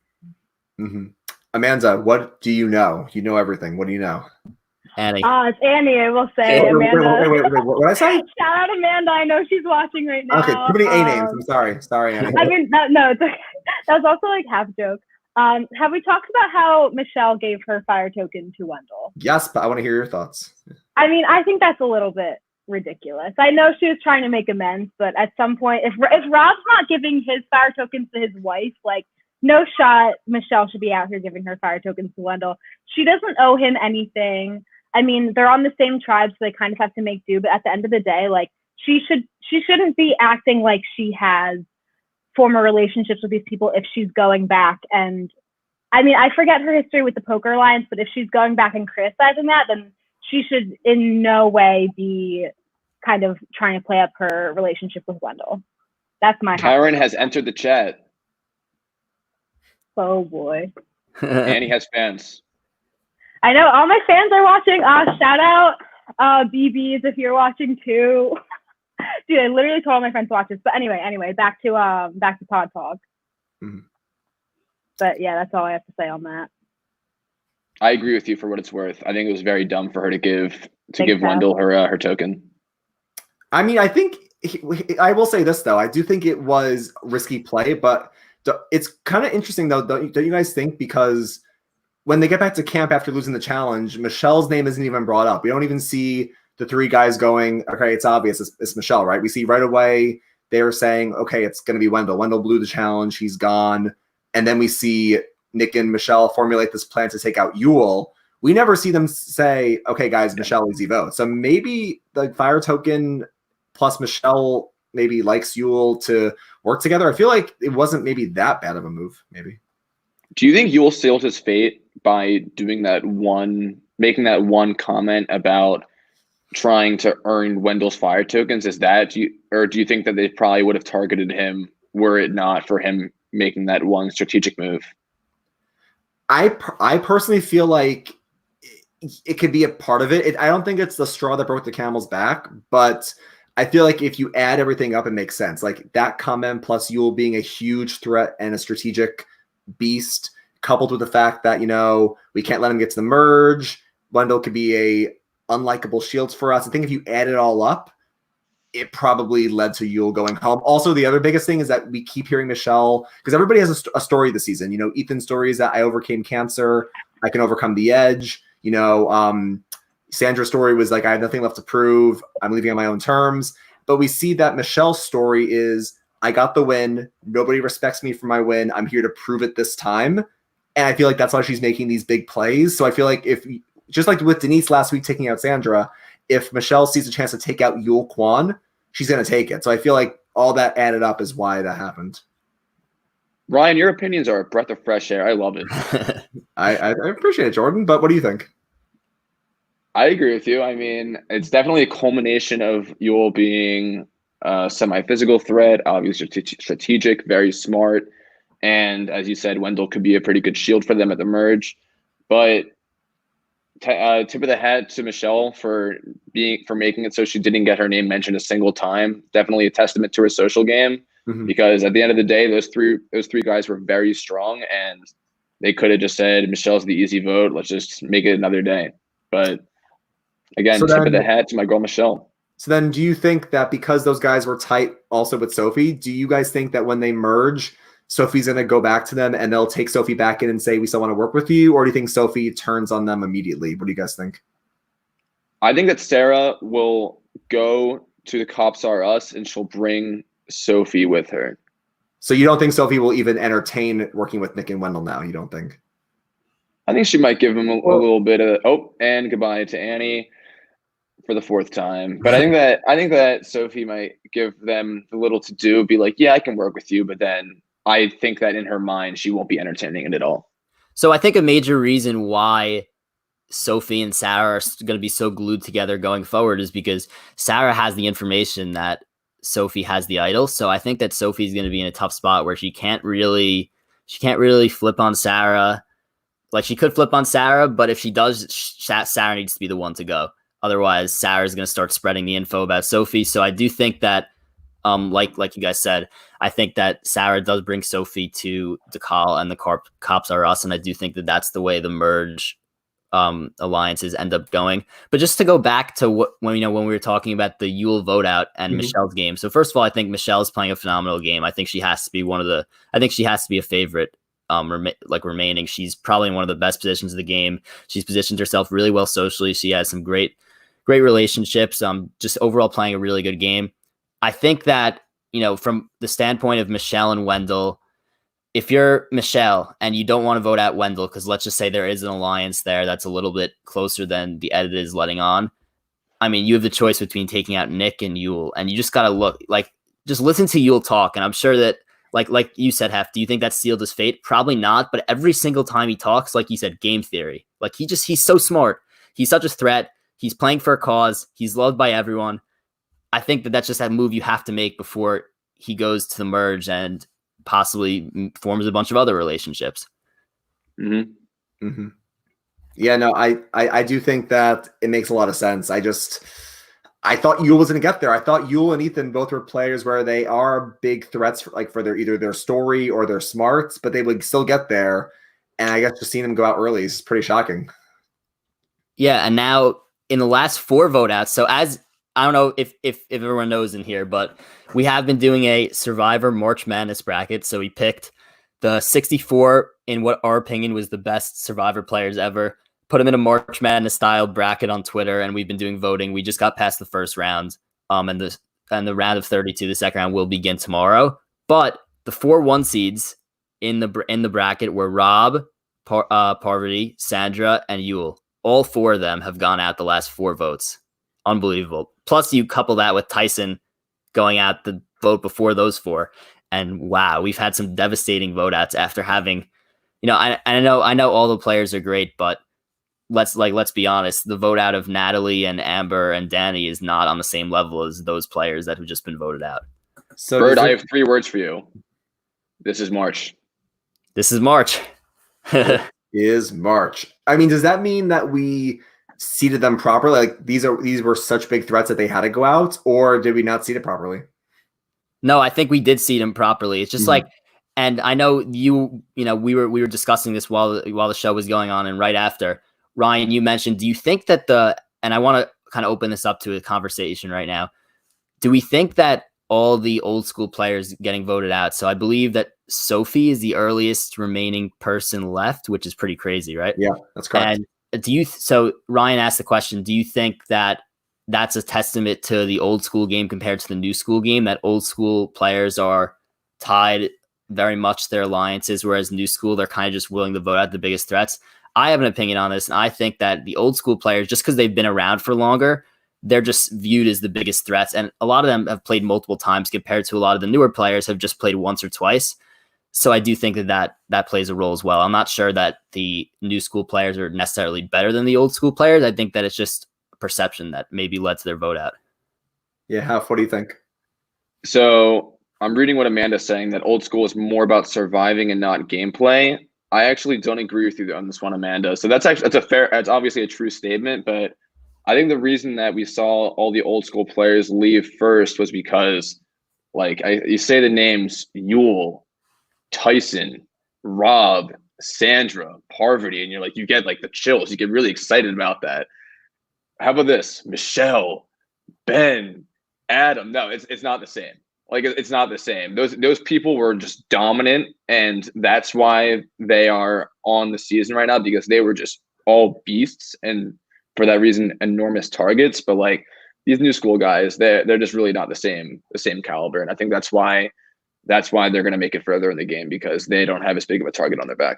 Mm-hmm. Amanda, what do you know? You know everything. What do you know? Annie. It's Annie, I will say. Amanda. Wait. What did I say? Shout out Amanda. I know she's watching right now. Okay, too many A names. I'm sorry. Sorry, Annie. I mean, no, it's okay. That was also like half joke. Have we talked about how Michelle gave her fire token to Wendell? Yes, but I want to hear your thoughts. I mean, I think that's a little bit ridiculous. I know she was trying to make amends, but at some point, if Rob's not giving his fire tokens to his wife, like, no shot Michelle should be out here giving her fire tokens to Wendell. She doesn't owe him anything. I mean, they're on the same tribe, so they kind of have to make do. But at the end of the day, like, she shouldn't be acting like she has former relationships with these people if she's going back. And I mean, I forget her history with the Poker Alliance, but if she's going back and criticizing that, then she should in no way be kind of trying to play up her relationship with Wendell. That's my Kyron has entered the chat. Oh boy. Annie has fans. I know all my fans are watching. Shout out BBs if you're watching too. Dude, I literally told all my friends to watch this. But anyway, back to Pod Talk. Mm-hmm. But yeah, that's all I have to say on that. I agree with you for what it's worth. I think it was very dumb for her to give Wendell her token. I mean, I think I will say this though. I do think it was risky play, but it's kind of interesting though. Don't you guys think? Because when they get back to camp after losing the challenge, Michelle's name isn't even brought up. We don't even see the 3 guys going, okay, it's obvious, it's Michelle, right? We see right away they were saying, okay, it's going to be Wendell. Wendell blew the challenge. He's gone. And then we see Nick and Michelle formulate this plan to take out Yul. We never see them say, okay, guys, Michelle easy vote. So maybe the fire token plus Michelle maybe likes Yul to work together. I feel like it wasn't maybe that bad of a move, maybe. Do you think Yul sealed his fate by making that one comment about trying to earn Wendell's fire tokens? Do you think that they probably would have targeted him were it not for him making that one strategic move? I personally feel like it could be a part of it. I don't think it's the straw that broke the camel's back, but I feel like if you add everything up, it makes sense. Like that comment plus Yul being a huge threat and a strategic beast, coupled with the fact that, we can't let him get to the merge. Wendell could be a unlikable shields for us. I think if you add it all up, it probably led to Yul going home. Also, the other biggest thing is that we keep hearing Michelle, because everybody has a story this season. Ethan's story is that I overcame cancer. I can overcome the edge. Sandra's story was like, I have nothing left to prove. I'm leaving on my own terms. But we see that Michelle's story is, I got the win. Nobody respects me for my win. I'm here to prove it this time. And I feel like that's why she's making these big plays. So I feel like just like with Denise last week taking out Sandra, if Michelle sees a chance to take out Yul Kwon, she's going to take it. So I feel like all that added up is why that happened. Ryan, your opinions are a breath of fresh air. I love it. I appreciate it, Jordan. But what do you think? I agree with you. I mean, it's definitely a culmination of Yul being a semi-physical threat, obviously strategic, very smart. And as you said, Wendell could be a pretty good shield for them at the merge. But tip of the hat to Michelle for making it so she didn't get her name mentioned a single time. Definitely a testament to her social game, because at the end of the day, those three guys were very strong, and they could have just said, Michelle's the easy vote. Let's just make it another day. But again, tip of the hat to my girl Michelle. So then do you think that because those guys were tight also with Sophie, do you guys think that when they merge, Sophie's going to go back to them and they'll take Sophie back in and say, we still want to work with you? Or do you think Sophie turns on them immediately? What do you guys think? I think that Sarah will go to the Cops Are Us and she'll bring Sophie with her. So you don't think Sophie will even entertain working with Nick and Wendell now? You don't think? I think she might give him a little bit of, and goodbye to Annie. for the fourth time. But I think that Sophie might give them the little to do, be like, yeah, I can work with you. But then I think that in her mind, she won't be entertaining it at all. So I think a major reason why Sophie and Sarah are going to be so glued together going forward is because Sarah has the information that Sophie has the idol. So I think that Sophie's going to be in a tough spot where she can't really flip on Sarah. Like, she could flip on Sarah, but if she does, Sarah needs to be the one to go. Otherwise, Sarah's going to start spreading the info about Sophie. So I do think that, like you guys said, I think that Sarah does bring Sophie to DeCall, and the cops are us. And I do think that that's the way the merge alliances end up going. But just to go back to when we were talking about the Yule vote out and Michelle's game. So first of all, I think Michelle's playing a phenomenal game. I think she has to be a favorite remaining. She's probably in one of the best positions of the game. She's positioned herself really well socially. She has some great relationships. Just overall playing a really good game. I think that, from the standpoint of Michelle and Wendell, if you're Michelle and you don't want to vote out Wendell, because let's just say there is an alliance there that's a little bit closer than the edit is letting on. I mean, you have the choice between taking out Nick and Yule, and you just got to just listen to Yule talk. And I'm sure that, like you said, Hef, do you think that's sealed his fate? Probably not. But every single time he talks, like you said, game theory. Like, he's so smart. He's such a threat. He's playing for a cause. He's loved by everyone. I think that that's just that move you have to make before he goes to the merge and possibly forms a bunch of other relationships. Mm-hmm. Mm-hmm. Yeah, no, I do think that it makes a lot of sense. I thought Yule was going to get there. I thought Yule and Ethan both were players where they are big threats for their either their story or their smarts, but they would still get there. And I guess just seeing them go out early is pretty shocking. Yeah, and now in the last 4 vote outs, so as I don't know if everyone knows in here, but we have been doing a Survivor March Madness bracket. So we picked the 64 in what our opinion was the best Survivor players ever, put them in a March Madness style bracket on Twitter, and we've been doing voting. We just got past the first round, and the round of 32, the second round will begin tomorrow. But the 4 1 seeds in the bracket were Rob, Parvati, Sandra, and Yule. All 4 of them have gone out the last 4 votes. Unbelievable. Plus, you couple that with Tyson going out the vote before those 4, and wow, we've had some devastating vote outs after having, I know all the players are great, but let's be honest, the vote out of Natalie and Amber and Danny is not on the same level as those players that have just been voted out. So Bird, I have 3 words for you. This is March. This is March. Is March. I mean, does that mean that we seeded them properly? Like, these were such big threats that they had to go out, or did we not seed it properly? No, I think we did seed them properly. It's just and I know we were discussing this while the show was going on, and right after, Ryan, you mentioned, do you think that and I want to kind of open this up to a conversation right now. Do we think that all the old school players getting voted out? So I believe that Sophie is the earliest remaining person left, which is pretty crazy, right? Yeah, that's correct. And so Ryan asked the question, do you think that that's a testament to the old school game compared to the new school game, that old school players are tied very much to their alliances, whereas new school, they're kind of just willing to vote out the biggest threats? I have an opinion on this, and I think that the old school players, just because they've been around for longer, they're just viewed as the biggest threats. And a lot of them have played multiple times compared to a lot of the newer players have just played once or twice. So I do think that plays a role as well. I'm not sure that the new school players are necessarily better than the old school players. I think that it's just a perception that maybe led to their vote out. Yeah, Hef, what do you think? So I'm reading what Amanda's saying, that old school is more about surviving and not gameplay. I actually don't agree with you on this one, Amanda. So that's obviously a true statement, but I think the reason that we saw all the old school players leave first was because, you say the names Yule, Tyson, Rob, Sandra, Parvati, and you get the chills. You get really excited about that. How about this? Michelle, Ben, Adam. No, it's not the same. It's not the same. Those people were just dominant, and that's why they are on the season right now, because they were just all beasts, and for that reason, enormous targets. But these new school guys, they're just really not the same caliber, and I think that's why they're going to make it further in the game, because they don't have as big of a target on their back.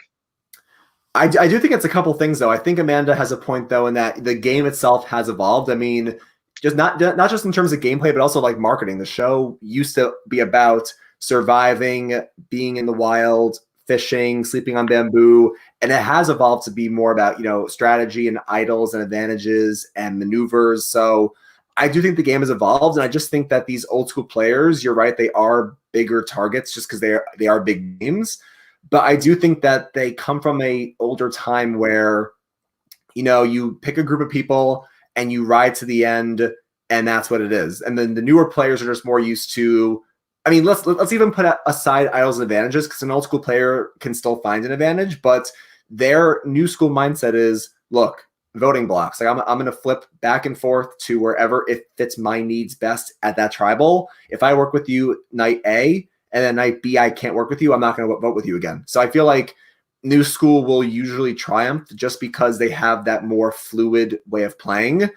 I do think it's a couple things, though. I think Amanda has a point, though, in that the game itself has evolved. I mean, just not just in terms of gameplay, but also like marketing. The show used to be about surviving, being in the wild, fishing, sleeping on bamboo, and it has evolved to be more about, you know, strategy and idols and advantages and maneuvers. So I do think the game has evolved, and I just think that these old school players, you're right, they are bigger targets just because they are big names. But I do think that they come from a older time where, you know, you pick a group of people and you ride to the end, and that's what it is. And then the newer players are just more used to, I mean, let's even put aside idols and advantages, because an old school player can still find an advantage, but their new school mindset is, look, voting blocks. Like I'm going to flip back and forth to wherever it fits my needs best at that tribal. If I work with you night A and then night B, I can't work with you, I'm not going to vote with you again. So I feel like new school will usually triumph just because they have that more fluid way of playing.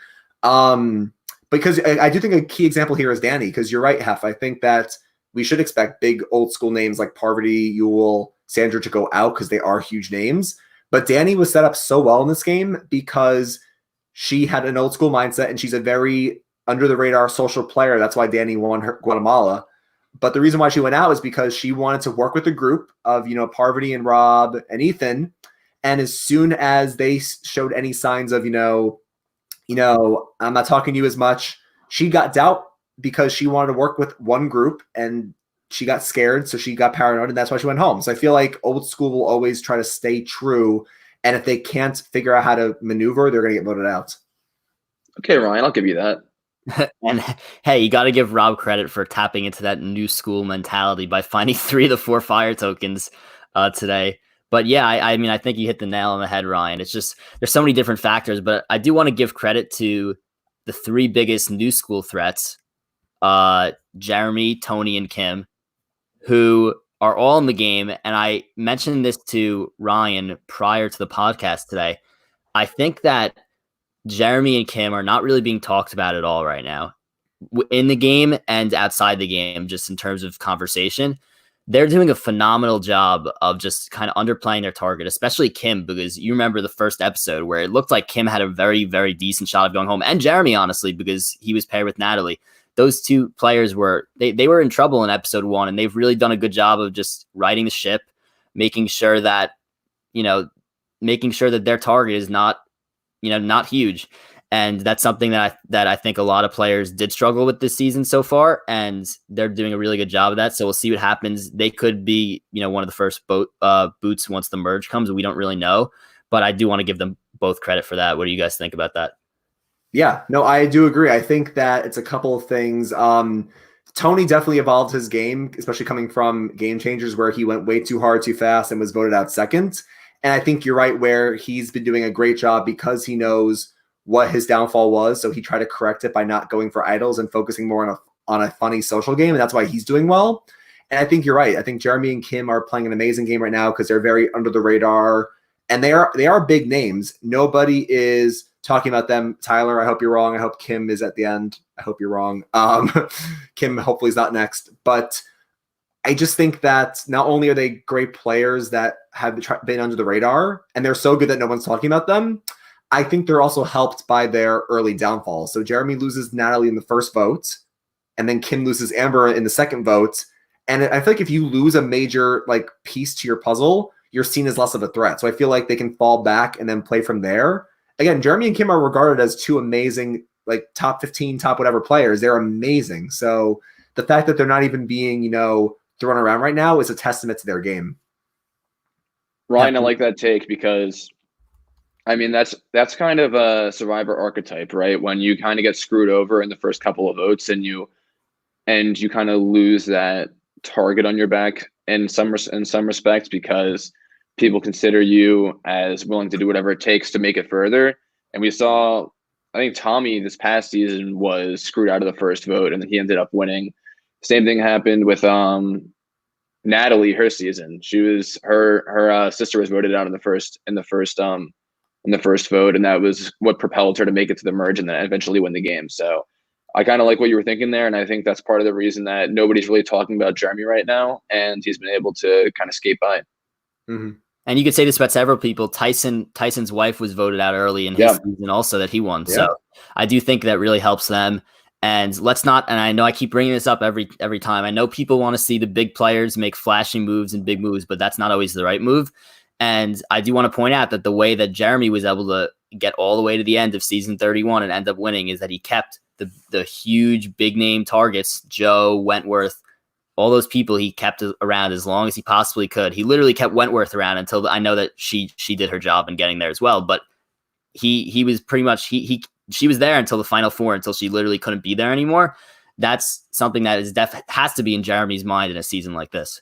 Because I do think a key example here is Danny, because you're right, Hef. I think that we should expect big old school names like Parvati, Yule, Sandra to go out because they are huge names. But Danny was set up so well in this game because she had an old school mindset, and she's a very under the radar social player. That's why Danny won her Guatemala. But the reason why she went out is because she wanted to work with a group of, you know, Parvati and Rob and Ethan. And as soon as they showed any signs of, you know, I'm not talking to you as much, she got doubt because she wanted to work with one group, and she got scared, so she got paranoid, and that's why she went home. So I feel like old school will always try to stay true, and if they can't figure out how to maneuver, they're going to get voted out. Okay, Ryan, I'll give you that. And hey, you got to give Rob credit for tapping into that new school mentality by finding 3 of the 4 fire tokens today. But yeah, I mean, I think you hit the nail on the head, Ryan. It's just, there's so many different factors, but I do want to give credit to the 3 biggest new school threats, Jeremy, Tony, and Kim, who are all in the game. And I mentioned this to Ryan prior to the podcast today. I think that Jeremy and Kim are not really being talked about at all right now in the game and outside the game, just in terms of conversation. They're doing a phenomenal job of just kind of underplaying their target, especially Kim, because you remember the first episode where it looked like Kim had a very, very decent shot of going home, and Jeremy, honestly, because he was paired with Natalie. Those 2 players were, they were in trouble in episode 1, and they've really done a good job of just riding the ship, making sure that, making sure that their target is not, not huge. And that's something that I think a lot of players did struggle with this season so far, and they're doing a really good job of that. So we'll see what happens. They could be, one of the first boots once the merge comes. We don't really know, but I do want to give them both credit for that. What do you guys think about that? Yeah, no, I do agree. I think that it's a couple of things. Tony definitely evolved his game, especially coming from Game Changers, where he went way too hard, too fast, and was voted out second. And I think you're right, where he's been doing a great job because he knows what his downfall was. So he tried to correct it by not going for idols and focusing more on a funny social game. And that's why he's doing well. And I think you're right. I think Jeremy and Kim are playing an amazing game right now because they're very under the radar, and they are big names. Nobody is talking about them. Tyler, I hope you're wrong. I hope Kim is at the end. I hope you're wrong. Kim hopefully is not next. But I just think that not only are they great players that have been under the radar, and they're so good that no one's talking about them, I think they're also helped by their early downfall. So Jeremy loses Natalie in the first vote, and then Kim loses Amber in the second vote. And I feel like if you lose a major piece to your puzzle, you're seen as less of a threat. So I feel like they can fall back and then play from there. Again, Jeremy and Kim are regarded as 2 amazing, top 15, top whatever players. They're amazing. So the fact that they're not even being, thrown around right now is a testament to their game. Ryan, I like that take because, I mean, that's kind of a survivor archetype, right? When you kind of get screwed over in the first couple of votes, and you kind of lose that target on your back in some respects, because people consider you as willing to do whatever it takes to make it further. And we saw, I think Tommy this past season was screwed out of the first vote, and then he ended up winning. Same thing happened with Natalie her season. She was her sister was voted out in the first vote, and that was what propelled her to make it to the merge and then eventually win the game. So I kind of like what you were thinking there, and I think that's part of the reason that nobody's really talking about Jeremy right now, and he's been able to kind of skate by. Mm-hmm. And you could say this about several people. Tyson's wife was voted out early in his season also that he won. Yeah. So I do think that really helps them. And let's not, and I know I keep bringing this up every time. I know people want to see the big players make flashing moves and big moves, but that's not always the right move. And I do want to point out that the way that Jeremy was able to get all the way to the end of season 31 and end up winning is that he kept the huge big name targets, Joe, Wentworth, all those people he kept around as long as he possibly could. He literally kept Wentworth around until I know that she did her job in getting there as well. But he was pretty much, she was there until the final four, until she literally couldn't be there anymore. That's something that has to be in Jeremy's mind in a season like this.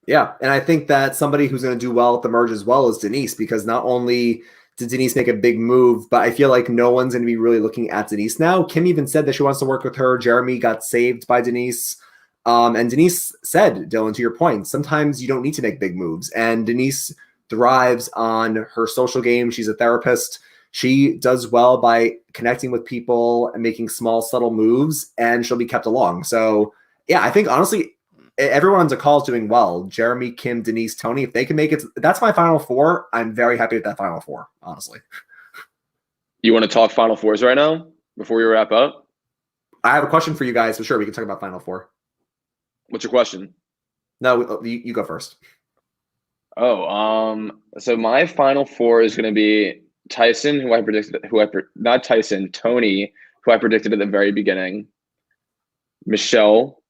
Yeah, and I think that somebody who's going to do well at the merge as well is Denise, because not only did Denise make a big move, but I feel like no one's going to be really looking at Denise now. Kim even said that she wants to work with her. Jeremy got saved by Denise. And Denise said, Dylan, to your point, sometimes you don't need to make big moves. And Denise thrives on her social game. She's a therapist. She does well by connecting with people and making small, subtle moves, and she'll be kept along. So, yeah, I think, honestly, everyone on the call is doing well. Jeremy, Kim, Denise, Tony, if they can make it, that's my final four. I'm very happy with that final four, honestly. You want to talk final fours right now before we wrap up? I have a question for you guys, so sure, we can talk about final four. What's your question? No, you go first. So my final four is going to be Tyson, Tony, who I predicted at the very beginning, Michelle,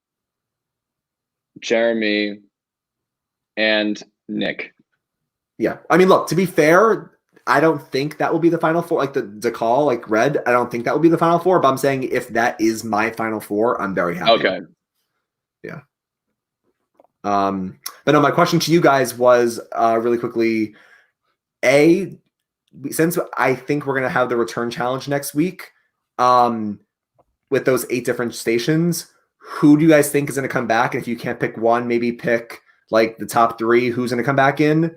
Jeremy, and Nick. Yeah. I mean, look, to be fair, I don't think that will be the final four. Like the call, like Red, I don't think that will be the final four, but I'm saying if that is my final four, I'm very happy. Okay. Yeah. But no, my question to you guys was really quickly, since I think we're going to have the return challenge next week with those 8 different stations, who do you guys think is going to come back? And if you can't pick one, maybe pick like the top 3, who's going to come back in.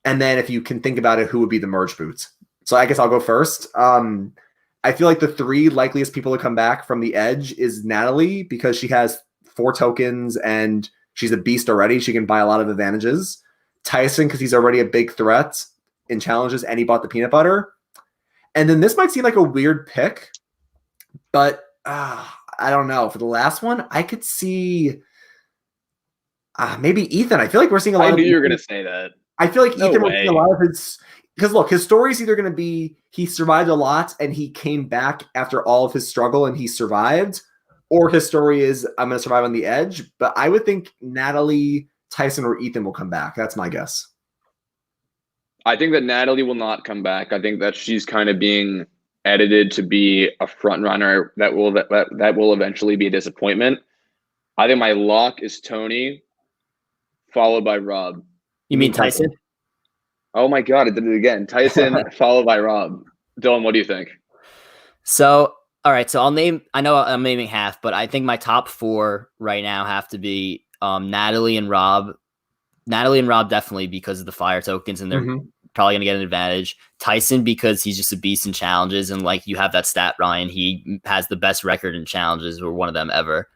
And then if you can think about it, who would be the merge boots? So I guess I'll go first. I feel like the 3 likeliest people to come back from the Edge is Natalie, because she has 4 tokens and she's a beast already. She can buy a lot of advantages. Tyson, because he's already a big threat in challenges and he bought the peanut butter. And then this might seem like a weird pick, but I don't know. For the last one, I could see maybe Ethan. I feel like we're seeing a lot I knew you were going to say that. I feel like Ethan will see a lot of his, because look, his story is either going to be he survived a lot and he came back after all of his struggle and he survived, or his story is I'm going to survive on the Edge. But I would think Natalie, Tyson, or Ethan will come back. That's my guess. I think that Natalie will not come back. I think that she's kind of being edited to be a front runner that will eventually be a disappointment. I think my lock is Tony, followed by Rob. You mean Tyson? Oh my God, I did it again. Tyson, followed by Rob. Dylan, what do you think? So, all right. So I know I'm naming half, but I think my top 4 right now have to be Natalie and Rob. Natalie and Rob definitely because of the fire tokens, and they're probably going to get an advantage. Tyson because he's just a beast in challenges, and like you have that stat, Ryan, he has the best record in challenges, or one of them ever.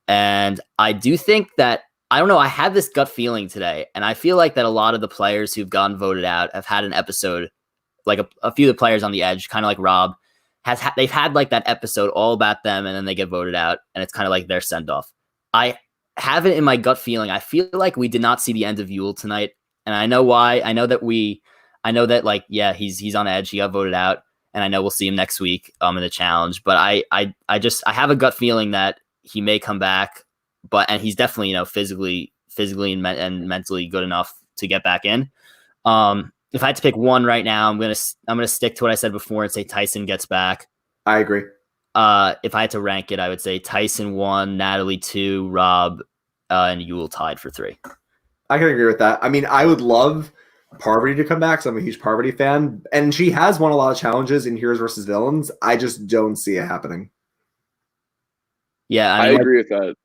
And I do think that, I don't know, I had this gut feeling today, and I feel like that a lot of the players who've gotten voted out have had an episode, like a few of the players on the Edge, kind of like Rob, they've had like that episode all about them, and then they get voted out, and it's kind of like their send-off. I have it in my gut feeling. I feel like we did not see the end of Yule tonight, and I know why. I know that like, yeah, he's on Edge, he got voted out, and I know we'll see him next week in the challenge, but I have a gut feeling that he may come back. And he's definitely, physically and mentally good enough to get back in. If I had to pick one right now, I'm gonna stick to what I said before and say Tyson gets back. I agree. If I had to rank it, I would say Tyson 1, Natalie 2, Rob, and Yule tied for 3. I can agree with that. I mean, I would love Parvati to come back, so I'm a huge Parvati fan, and she has won a lot of challenges in Heroes versus Villains. I just don't see it happening. Yeah, I agree with that.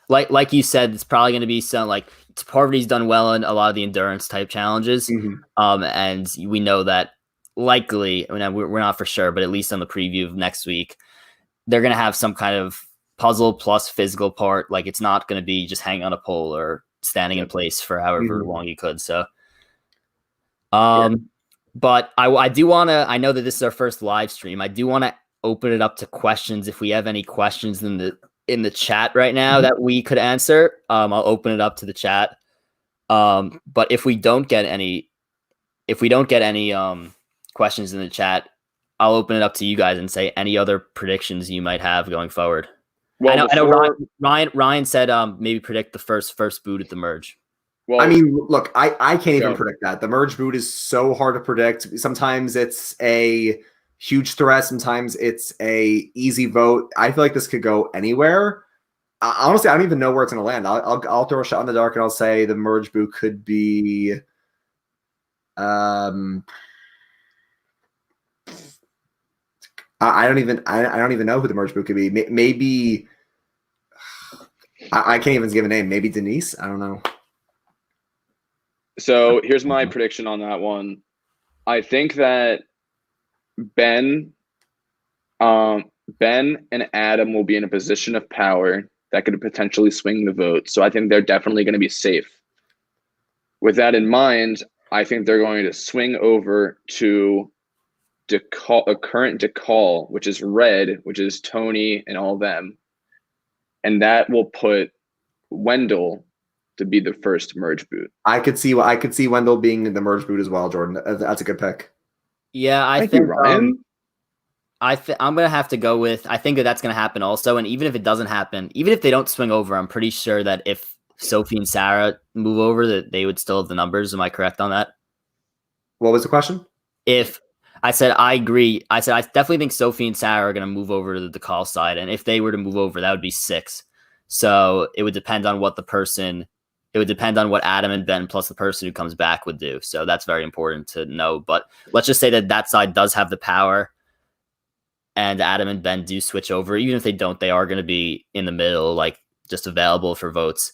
Like you said, it's probably going to be some like Parvati's done well in a lot of the endurance type challenges. And we know that likely, I mean, we're not for sure, but at least on the preview of next week, they're going to have some kind of puzzle plus physical part. Like it's not going to be just hanging on a pole or standing in place for however long you could. So But I do want to, I know that this is our first live stream. I do want to open it up to questions. If we have any questions in the chat right now that we could answer, I'll open it up to the chat. But if we don't get any questions in the chat, I'll open it up to you guys and say any other predictions you might have going forward. Well, I know Ryan said maybe predict the first boot at the merge. Well, I mean, look, I can't even predict that. The merge boot is so hard to predict. Sometimes it's a huge threat. Sometimes it's a easy vote. I feel like this could go anywhere. Honestly, I don't even know where it's going to land. I'll throw a shot in the dark and I'll say the merge boot could be. I don't even know who the merge boot could be. Maybe I can't even give a name. Maybe Denise. I don't know. So here's my prediction on that one. I think that Ben and Adam will be in a position of power that could potentially swing the vote. So I think they're definitely going to be safe. With that in mind, I think they're going to swing over to a current DeCall, which is red, which is Tony and all them. And that will put Wendell to be the first merge boot. I could see Wendell being in the merge boot as well, Jordan. That's a good pick. Yeah, I think Ryan. I'm gonna have to go with. I think that's gonna happen also. And even if it doesn't happen, even if they don't swing over, I'm pretty sure that if Sophie and Sarah move over, that they would still have the numbers. Am I correct on that? What was the question? If I said I agree, I said I definitely think Sophie and Sarah are gonna move over to the call side, and if they were to move over, that would be 6. So it would depend on what the person. It would depend on what Adam and Ben plus the person who comes back would do. So that's very important to know. But let's just say that side does have the power and Adam and Ben do switch over. Even if they don't, they are going to be in the middle, like just available for votes.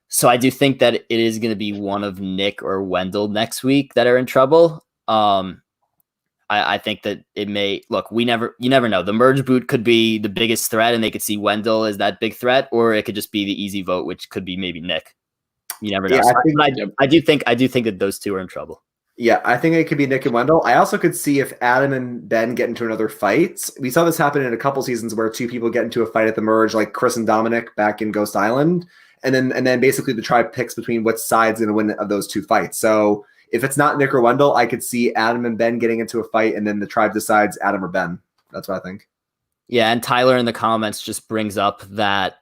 So I do think that it is going to be one of Nick or Wendell next week that are in trouble. I think that it may look, you never know. The merge boot could be the biggest threat and they could see Wendell as that big threat, or it could just be the easy vote, which could be maybe Nick. You never know. Yeah, I do think that those two are in trouble. Yeah, I think it could be Nick and Wendell. I also could see if Adam and Ben get into another fight. We saw this happen in a couple seasons where two people get into a fight at the merge, like Chris and Dominic back in Ghost Island, and then basically the tribe picks between what side's going to win of those two fights. So if it's not Nick or Wendell, I could see Adam and Ben getting into a fight, and then the tribe decides Adam or Ben. That's what I think. Yeah, and Tyler in the comments just brings up that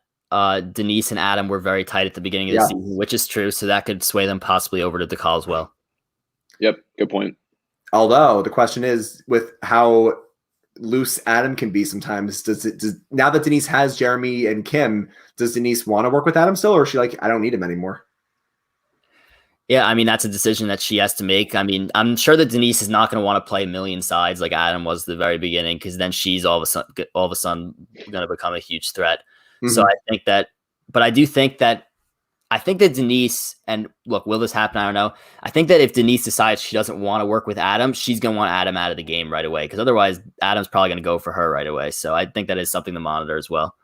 Denise and Adam were very tight at the beginning of the season, which is true. So that could sway them possibly over to the call as well. Yep, good point. Although the question is, with how loose Adam can be sometimes, does now that Denise has Jeremy and Kim, does Denise want to work with Adam still, or is she like, I don't need him anymore? Yeah, I mean, that's a decision that she has to make. I mean, I'm sure that Denise is not going to want to play a million sides like Adam was at the very beginning, because then she's all of a sudden going to become a huge threat. Mm-hmm. So I think that Denise, and look, will this happen? I don't know. I think that if Denise decides she doesn't want to work with Adam, she's going to want Adam out of the game right away, because otherwise Adam's probably going to go for her right away. So I think that is something to monitor as well.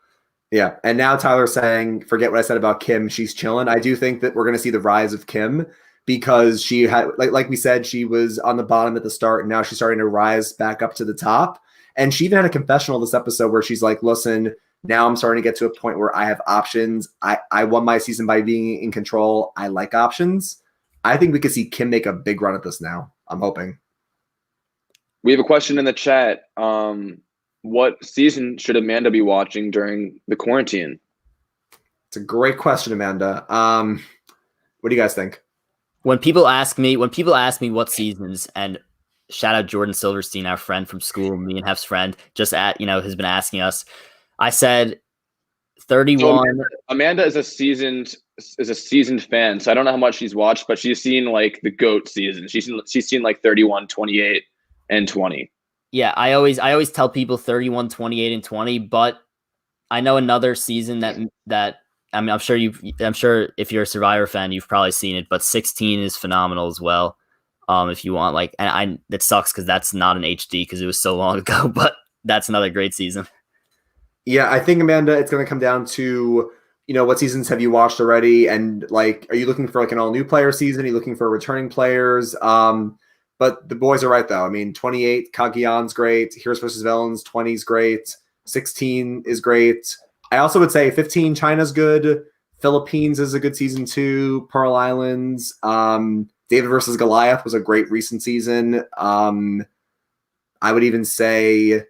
Yeah. And now Tyler's saying, forget what I said about Kim. She's chilling. I do think that we're going to see the rise of Kim, because she had, like we said, she was on the bottom at the start, and now she's starting to rise back up to the top. And she even had a confessional this episode where she's like, listen, now I'm starting to get to a point where I have options. I won my season by being in control. I like options. I think we could see Kim make a big run at this now. I'm hoping. We have a question in the chat. What season should Amanda be watching during the quarantine? It's a great question, Amanda. What do you guys think? When people ask me what seasons, and shout out Jordan Silverstein, our friend from school, me and Hef's friend, has been asking us. I said 31. So Amanda is a seasoned fan, so I don't know how much she's watched, but she's seen like the GOAT season. She's seen like 31, 28, and 20. Yeah, I always tell people 31, 28, and 20, but I know another season that I mean, I'm sure if you're a Survivor fan, you've probably seen it, but 16 is phenomenal as well. If you want, that sucks because that's not an HD because it was so long ago, but that's another great season. Yeah, I think, Amanda, it's going to come down to, what seasons have you watched already? And are you looking for an all new player season? Are you looking for returning players? But the boys are right, though. I mean, 28, Kagyan's great. Heroes versus Villains, 20 is great. 16 is great. I also would say 15, China's good. Philippines is a good season too. Pearl Islands. David versus Goliath was a great recent season. I would even say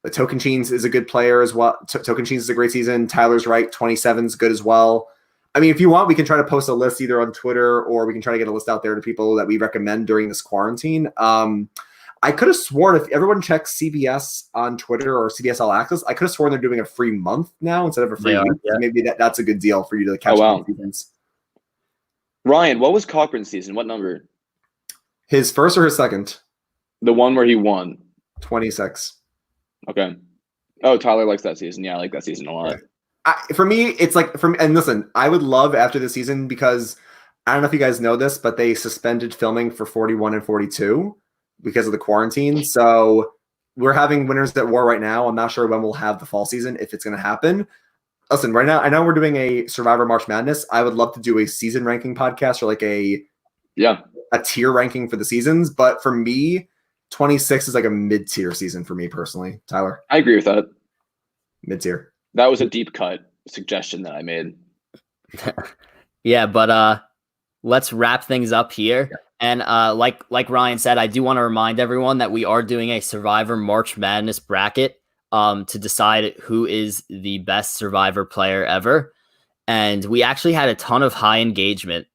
the Tocantins is a good player as well. Tocantins is a great season. Tyler's right. 27 is good as well. I mean, if you want, we can try to post a list either on Twitter or we can try to get a list out there to people that we recommend during this quarantine. I could have sworn if everyone checks CBS on Twitter or CBS All Access, I could have sworn they're doing a free month now instead of a free week. Yeah. So maybe that's a good deal for you to catch up seasons. Ryan, what was Cochran's season? What number? His first or his second? The one where he won. 26. Okay. Oh, Tyler likes that season. Yeah, I like that season a lot. For me, it's like and listen, I would love after the season because I don't know if you guys know this, but they suspended filming for 41 and 42 because of the quarantine. So we're having Winners at War right now. I'm not sure when we'll have the fall season, if it's going to happen. Listen, right now, I know we're doing a Survivor March Madness. I would love to do a season ranking podcast or like a tier ranking for the seasons. But for me, 26 is like a mid-tier season for me personally. Tyler? I agree with that. Mid-tier. That was a deep cut suggestion that I made. Yeah, but let's wrap things up here. Yeah. And like Ryan said, I do want to remind everyone that we are doing a Survivor March Madness bracket to decide who is the best Survivor player ever. And we actually had a ton of high engagement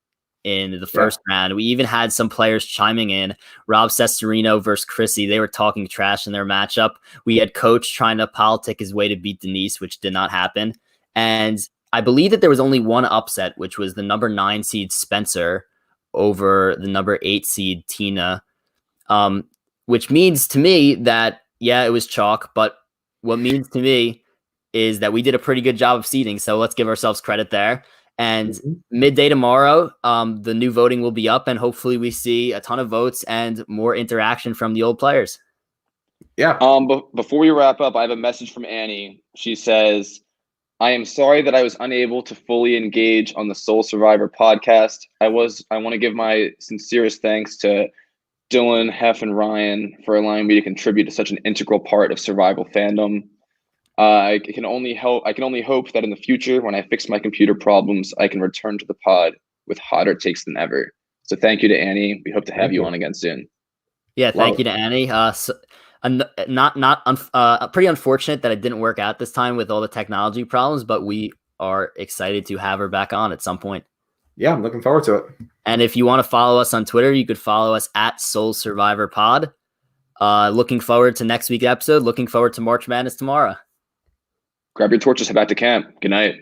in the first round. We even had some players chiming in. Rob Cesarino versus Chrissy. They were talking trash in their matchup. We had Coach trying to politic his way to beat Denise, which did not happen. And I believe that there was only one upset, which was the number 9 seed Spencer over the number 8 seed Tina, which means to me that, yeah, it was chalk. But what means to me is that we did a pretty good job of seeding. So let's give ourselves credit there. And midday tomorrow, the new voting will be up, and hopefully we see a ton of votes and more interaction from the old players. Yeah. But before we wrap up, I have a message from Annie. She says, I am sorry that I was unable to fully engage on the Soul Survivor podcast. I want to give my sincerest thanks to Dylan, Heff, and Ryan for allowing me to contribute to such an integral part of survival fandom. I can only hope that in the future, when I fix my computer problems, I can return to the pod with hotter takes than ever. So thank you to Annie. We hope to have you on again soon. Yeah, thank you to Annie. Pretty unfortunate that it didn't work out this time with all the technology problems, but we are excited to have her back on at some point. Yeah, I'm looking forward to it. And if you want to follow us on Twitter, you could follow us at Soul Survivor Pod. Looking forward to next week's episode. Looking forward to March Madness tomorrow. Grab your torches, head back to camp. Good night.